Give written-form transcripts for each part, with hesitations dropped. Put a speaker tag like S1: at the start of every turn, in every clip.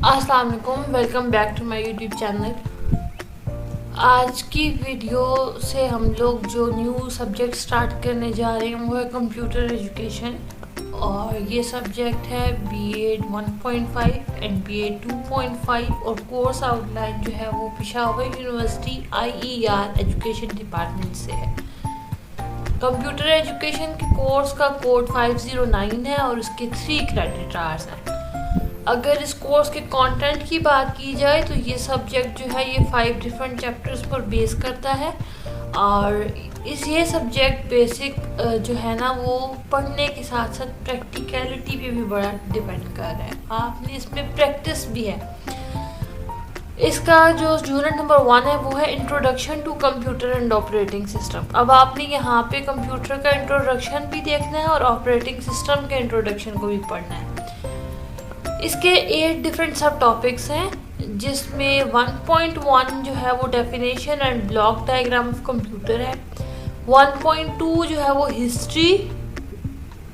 S1: अस्सलाम वालेकुम, welcome back to my YouTube channel. आज की वीडियो से हम लोग जो न्यू सब्जेक्ट स्टार्ट करने जा रहे हैं वो है कंप्यूटर एजुकेशन। और ये सब्जेक्ट है बीएड 1.5 एंड बीएड 2.5 और कोर्स आउटलाइन जो है वो Peshawar university IER education department से है। कंप्यूटर एजुकेशन के कोर्स का कोड 509 है और उसके 3 क्रेडिट आवर्स हैं। अगर इस कोर्स के कंटेंट की बात की जाए तो ये सब्जेक्ट जो है ये 5 डिफरेंट चैप्टर्स पर बेस करता है और ये सब्जेक्ट बेसिक जो है ना वो पढ़ने के साथ साथ प्रैक्टिकलिटी पे भी बड़ा डिपेंड कर रहा है। आपने इसमें प्रैक्टिस भी है। इसका जो यूनिट नंबर 1 है वो है introduction to computer and operating system. अब आपने यहाँ पे कंप्यूटर का इंट्रोडक्शन भी देखना है और ऑपरेटिंग सिस्टम के इंट्रोडक्शन को भी पढ़ना है। इसके 8 डिफरेंट सब टॉपिक्स हैं जिसमें 1.1 जो है वो definition and block diagram of computer है। 1.2 जो है वो history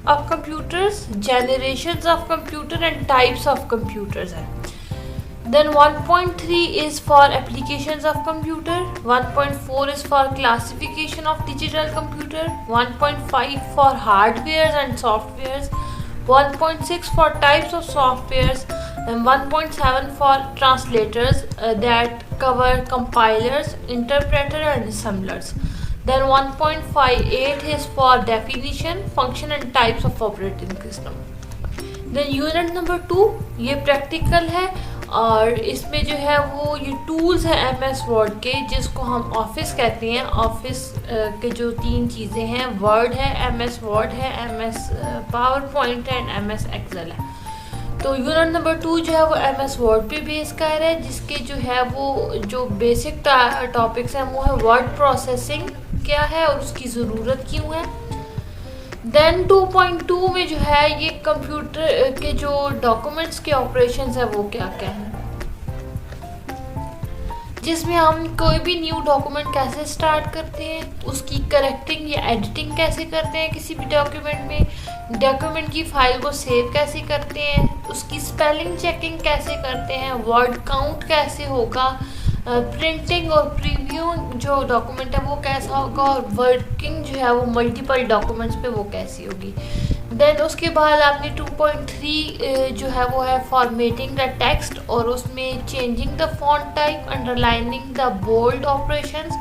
S1: of computers, generations of computer and types of computers है। Then 1.3 is for applications of computer, 1.4 is for classification of digital computer, 1.5 for hardwares and softwares, 1.6 for types of softwares, and 1.7 for translators that cover compilers, interpreter and assemblers. Then 1.58 is for definition, function and types of operating system. Then unit number 2 ये practical है और इसमें जो है वो ये tools हैं MS word के जिसको हम ऑफिस कहते हैं। ऑफिस के जो 3 चीज़ें हैं, वर्ड है, MS वर्ड है, MS पावर पॉइंट है एंड MS एक्सेल है। तो यूनिट नंबर 2 जो है वो MS वर्ड पे बेस कर है जिसके जो है वो जो बेसिक टॉपिक्स हैं वो है वर्ड प्रोसेसिंग क्या है और उसकी ज़रूरत क्यों है। देन 2.2 में जो है ये कंप्यूटर के जो डॉक्यूमेंट्स के ऑपरेशंस है वो क्या क्या है, जिसमें हम कोई भी न्यू डॉक्यूमेंट कैसे स्टार्ट करते हैं, उसकी करेक्टिंग या एडिटिंग कैसे करते हैं किसी भी डॉक्यूमेंट में, डॉक्यूमेंट की फाइल को सेव कैसे करते हैं, उसकी स्पेलिंग चेकिंग कैसे करते हैं, वर्ड काउंट कैसे होगा, प्रिंटिंग और प्रीव्यू जो डॉक्यूमेंट है वो कैसा होगा और वर्किंग जो है वो मल्टीपल डॉक्यूमेंट्स पे वो कैसी होगी। देन उसके बाद आपने 2.3 जो है वो है फॉर्मेटिंग द टेक्स्ट और उसमें changing the font type, underlining the bold operations,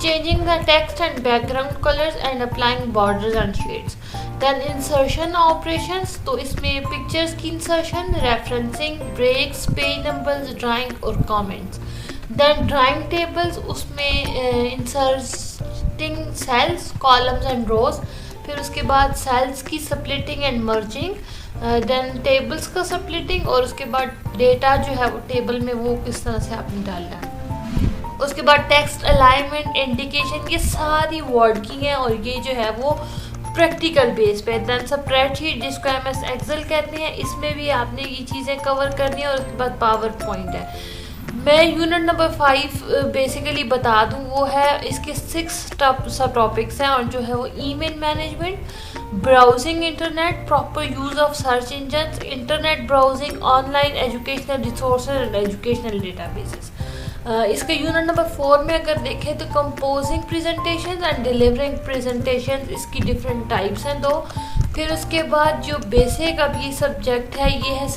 S1: changing the text and background colours and applying borders and shades. Then insertion operations, तो इसमें पिक्चर्स की insertion, referencing, breaks, page numbers, drawing और comments. Then drawing tables, उसमें inserting cells, columns and rows, फिर उसके बाद cells की splitting and merging, then tables का स्प्लिटिंग और उसके बाद डेटा जो है वो टेबल में वो किस तरह से आपने डालना है। उसके बाद टेक्स्ट अलाइनमेंट, इंडिकेशन, ये सारी वर्ड की हैं और ये जो है वो प्रैक्टिकल बेस पे। देन स्प्रेडशीट जिसको MS एक्सेल कहते हैं, इसमें भी आपने ये चीज़ें कवर करनी है और उसके बाद पावर पॉइंट है। मैं यूनिट नंबर 5 बेसिकली बता दूं वो है इसके 6 सब टॉपिक्स हैं और जो है वो email management, browsing internet, proper use of search engine, internet browsing, online educational resources and educational databases. इसके यूनिट नंबर 4 में अगर देखें तो composing presentation and delivering presentation, इसकी डिफरेंट टाइप्स हैं 2। फिर उसके बाद जो बेसिक अभी सब्जेक्ट है ये है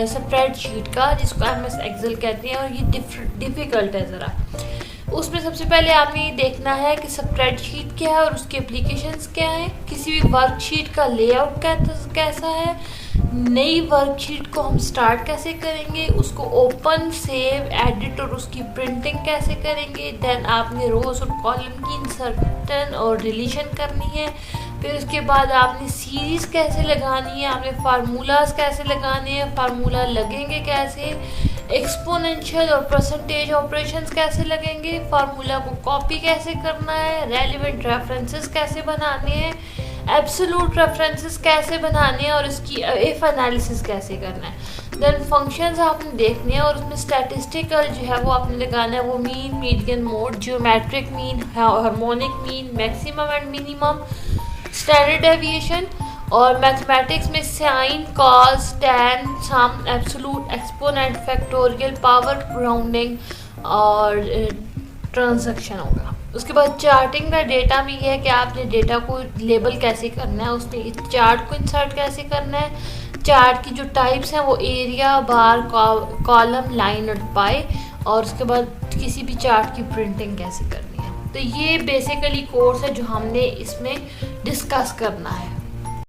S1: स्प्रेडशीट का जिसको MS एक्सेल कहते हैं और ये डिफ़िकल्ट है ज़रा। उसमें सबसे पहले आपने ये देखना है कि स्प्रेडशीट क्या है और उसके एप्लीकेशंस क्या हैं, किसी भी वर्कशीट का लेआउट कैसा है, नई वर्कशीट को हम स्टार्ट कैसे करेंगे, उसको ओपन, सेव, एडिट और उसकी प्रिंटिंग कैसे करेंगे। देन आपने रोज और कॉलम की इंसर्शन और डिलीशन करनी है। फिर उसके बाद आपने सीरीज़ कैसे लगानी है, आपने फार्मूलाज कैसे लगाने हैं, फार्मूला लगेंगे कैसे, एक्सपोनेंशियल और परसेंटेज ऑपरेशंस कैसे लगेंगे, फार्मूला को कॉपी कैसे करना है, रेलिवेंट रेफरेंसेस कैसे बनाने हैं, एब्सोल्यूट रेफरेंसेस कैसे बनाने हैं और इसकी इफ एनालिसिस कैसे करना है। देन फंक्शंस आपने देखने हैं और उसमें स्टैटिस्टिकल जो है वो आपने लगाना है, वो mean, median, mode, geometric mean, harmonic mean, maximum and minimum, standard deviation और मैथमेटिक्स में sine, cos, tan, sum, absolute, exponent, factorial, power, rounding और ट्रांजैक्शन होगा। उसके बाद चार्टिंग द डेटा में यह है कि आपने डेटा को लेबल कैसे करना है, उसमें इस चार्ट को इंसर्ट कैसे करना है। चार्ट की जो टाइप्स हैं वो एरिया, बार, कॉलम, लाइन और पाई, और उसके बाद किसी भी चार्ट की प्रिंटिंग कैसे करनी है। तो ये बेसिकली कोर्स है जो हमने इसमें डिस्कस करना है।